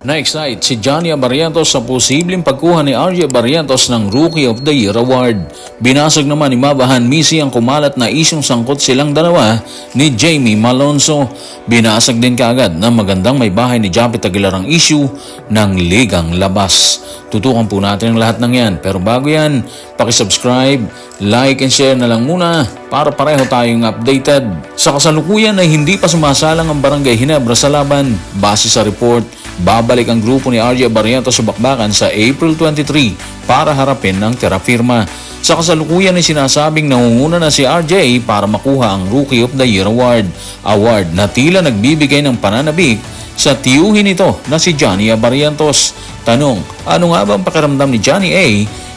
Na-excite si Johnny Abarrientos sa posibleng pagkuha ni RJ Abarrientos ng Rookie of the Year Award. Binasag naman ni Mabahan Misi ang kumalat na isyong sangkot silang dalawa ni Jamie Malonzo. Binasag din kaagad na magandang may bahay ni Japet Aguilar ang issue ng ligang labas. Tutukan po natin ang lahat ng yan. Pero bago yan, pakisubscribe, like and share na lang muna para pareho tayong updated. Sa kasalukuyan ay hindi pa sumasalang ang Barangay Ginebra sa laban. Base sa report, babalik ang grupo ni RJ Abarrientos sa bakbakan sa April 23 para harapin ng terapirma. Sa kasalukuyan ay sinasabing nangunguna na si RJ para makuha ang Rookie of the Year Award na tila nagbibigay ng pananabik sa tiyuhin nito na si Johnny Abarrientos. Tanong, ano nga ba ang pakiramdam ni Johnny A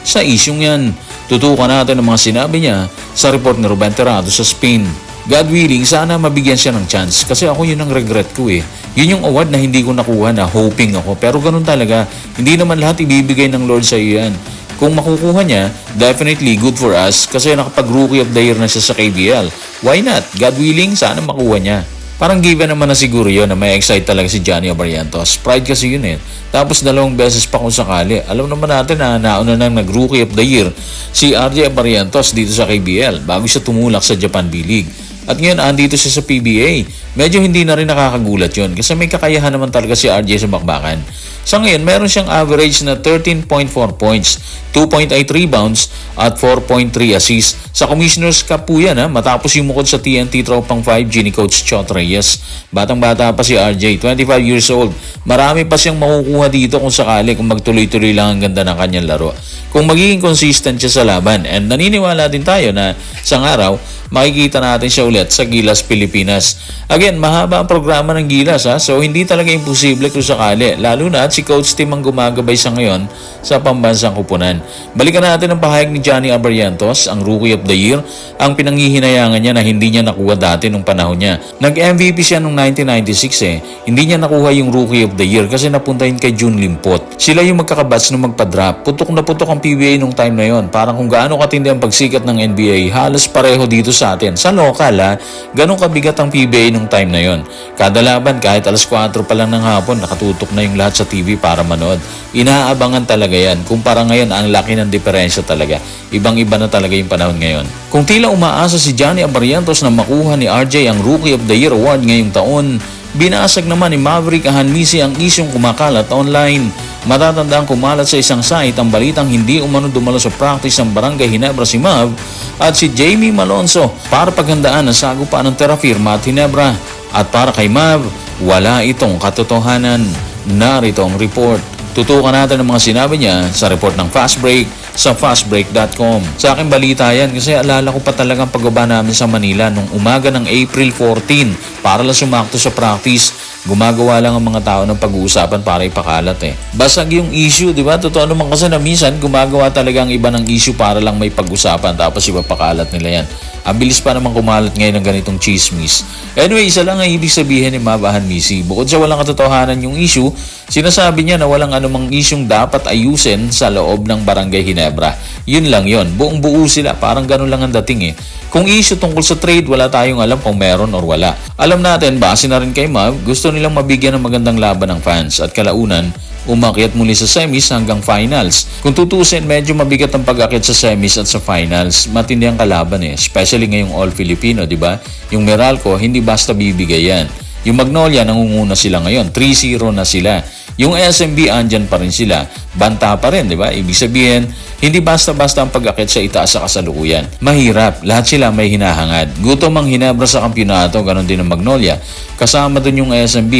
sa isyong yan? Tutukan natin ang mga sinabi niya sa report ni Ruben Terrado sa Spin. God willing, sana mabigyan siya ng chance kasi ako yun ang regret ko eh. Yun yung award na hindi ko nakuha na hoping ako, pero ganun talaga. Hindi naman lahat ibibigay ng Lord sa iyo yan. Kung makukuha niya, definitely good for us kasi nakapag-Rookie of the Year na siya sa KBL. Why not? God willing, sana makuha niya. Parang given naman na siguro yun na may excite talaga si Johnny Abarrientos. Pride kasi yun eh. Tapos 2 beses pa kung sakali. Alam naman natin na nauna nang nag-Rookie of the Year si RJ Abarrientos dito sa KBL bago siya tumulak sa Japan B-League. At ngayon, andito siya sa PBA. Medyo hindi na rin nakakagulat yun kasi may kakayahan naman talaga si RJ sa bakbakan. Sa ngayon, meron siyang average na 13.4 points, 2.8 rebounds at 4.3 assists. Sa Commissioner's Cup po yan matapos yumukod sa TNT Tropang 5G ni Coach Chot Reyes. Batang-bata pa si RJ, 25 years old. Marami pa siyang makukuha dito kung sakali kung magtuloy-tuloy lang ang ganda ng kanyang laro. Kung magiging consistent siya sa laban, and naniniwala din tayo na isang araw, makikita natin siya ulit sa Gilas, Pilipinas. Again, mahaba ang programa ng Gilas so hindi talaga imposible kung sakali. Lalo na at si Coach Tim ang gumagabay sa ngayon sa pambansang kupunan. Balikan natin ang pahayag ni Johnny Abarrientos, ang Rookie of the Year, ang pinanghihinayangan niya na hindi niya nakuha dati nung panahon niya. Nag-MVP siya noong 1996 Hindi niya nakuha yung Rookie of the Year kasi napuntahin kay June Limpot. Sila yung magkakabats nung magpa-drop. Putok na putok ang PBA nung time na yon. Parang kung gaano katindi ang pagsikat ng NBA, halos pareho dito sa atin. Sa local ganun kabigat ang PBA nung time na yon. Kada laban kahit alas 4 pa lang ng hapon, nakatutok na yung lahat sa TV para manood. Inaabangan talaga yan. Kumpara ngayon, ang laki ng diferensya talaga. Ibang-iba na talaga yung panahon ngayon. Kung tila umaasa si Johnny Abarrientos na makuha ni RJ ang Rookie of the Year Award ngayong taon, binasag naman ni Maverick Ahanmisi ang isyong kumakalat online. Matatandang kumalat sa isang site ang balitang hindi umano dumalo sa practice ng Barangay Ginebra si Mav at si Jamie Malonzo para paghandaan ang sagupaan ng terapirma at Ginebra. At para kay Mav, wala itong katotohanan. Narito ang report. Tutukan natin ang mga sinabi niya sa report ng Fast Break sa fastbreak.com. Sa akin balita yan kasi alala ko pa talagang pagbaba namin sa Manila nung umaga ng April 14 para lang sumakto sa practice. Gumagawa lang ang mga tao ng pag-uusapan para ipakalat Basag yung issue, di ba? Totoo naman kasi na minsan gumagawa talaga ang iba ng issue para lang may pag-usapan tapos ipapakalat nila yan. Ang bilis pa naman kumalat ngayon ng ganitong chismis. Anyway, isa lang ang ibig sabihin ni Mabahan Misi. Bukod sa walang katotohanan yung issue, sinasabi niya na walang anumang isyong dapat ayusin sa loob ng Barangay Ginebra. Yun lang yun. Buong buo sila. Parang ganun lang ang dating Kung issue tungkol sa trade, wala tayong alam kung meron or wala. Alam natin, base na rin kay Mav, gusto nilang mabigyan ng magandang laban ng fans at kalaunan, umakyat muli sa semis hanggang finals. Kung tutusin, medyo mabigat ang pag-akyat sa semis at sa finals. Matindi ang kalaban especially ngayong All-Filipino, di ba? Yung Meralco, hindi basta bibigay yan. Yung Magnolia, nangunguna sila ngayon. 3-0 na sila. Yung SMB, andyan pa rin sila. Banta pa rin, di ba? Ibig sabihin, hindi basta-basta ang pag-akit sa itaas sa kasalukuyan. Mahirap. Lahat sila may hinahangad. Gutom ang Ginebra sa kampyonato, ganon din ang Magnolia. Kasama dun yung SMB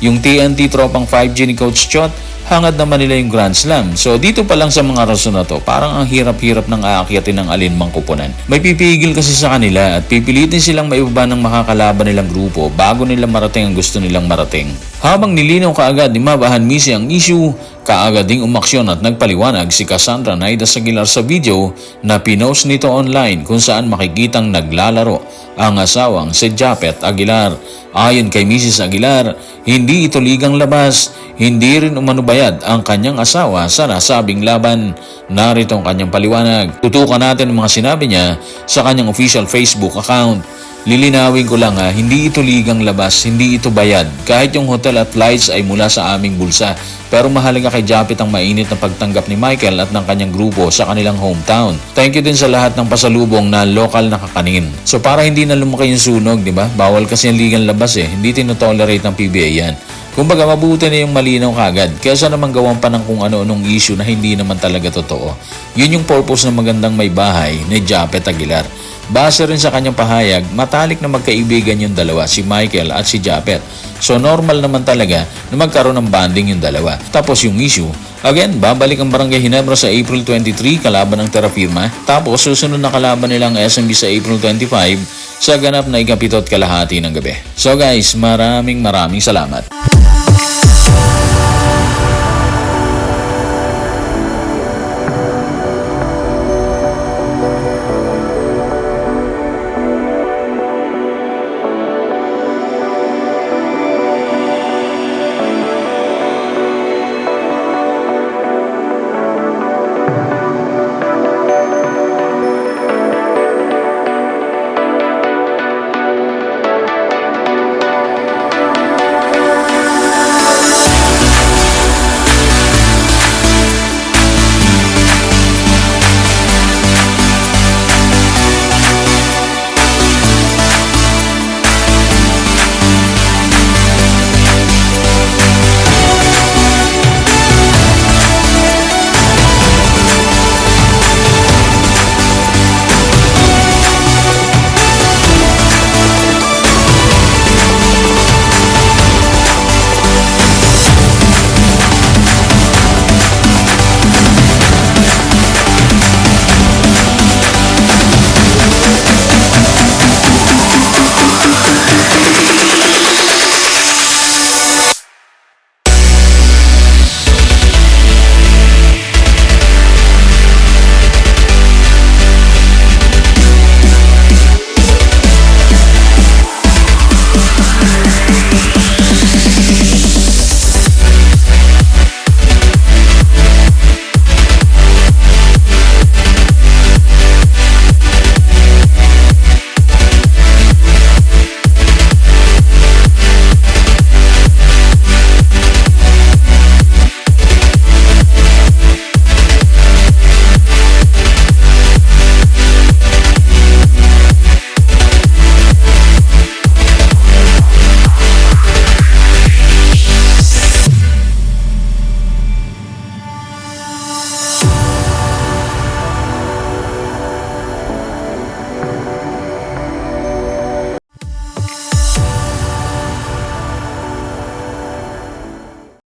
yung TNT Tropang 5G ni Coach Chot, hangad naman nila yung Grand Slam. So dito pa lang sa mga rason na to, parang ang hirap-hirap ng aakyatin ng alinmang kupunan. May pipigil kasi sa kanila at pipilitin silang maibaba ng makakalaban nilang grupo bago nila marating ang gusto nilang marating. Habang nilinaw kaagad ni Mabahan Misi ang issue, kaagad ding umaksyon at nagpaliwanag si Cassandra Naidas Aguilar sa video na pinost nito online kung saan makikitang naglalaro ang asawang si Japet Aguilar. Ayon kay Mrs. Aguilar, hindi ito ligang labas, hindi rin umanubayad ang kanyang asawa sa nasabing laban. Narito ang kanyang paliwanag. Tutukan natin ang mga sinabi niya sa kanyang official Facebook account. Lilinawin ko lang hindi ito ligang labas, hindi ito bayad. Kahit yung hotel at flights ay mula sa aming bulsa. Pero mahalaga kay Japet ang mainit na pagtanggap ni Michael at ng kanyang grupo sa kanilang hometown. Thank you din sa lahat ng pasalubong na lokal na kakanin. So para hindi na lumaki yung sunog, di ba? Bawal kasi ang ligang labas Hindi tinotolerate ng PBA yan. Kumbaga mabuti na yung malinaw kagad kaysa naman gawan pa ng kung ano-anong issue na hindi naman talaga totoo. Yun yung purpose ng magandang may bahay ni Japet Aguilar. Base rin sa kanyang pahayag, matalik na magkaibigan yung dalawa, si Michael at si Japet. So normal naman talaga na magkaroon ng bonding yung dalawa. Tapos yung issue, again, babalik ang Barangay Ginebra sa April 23 kalaban ng Terrafirma. Tapos susunod na kalaban nilang SMB sa April 25 sa ganap na 7:30 ng gabi. So guys, maraming salamat.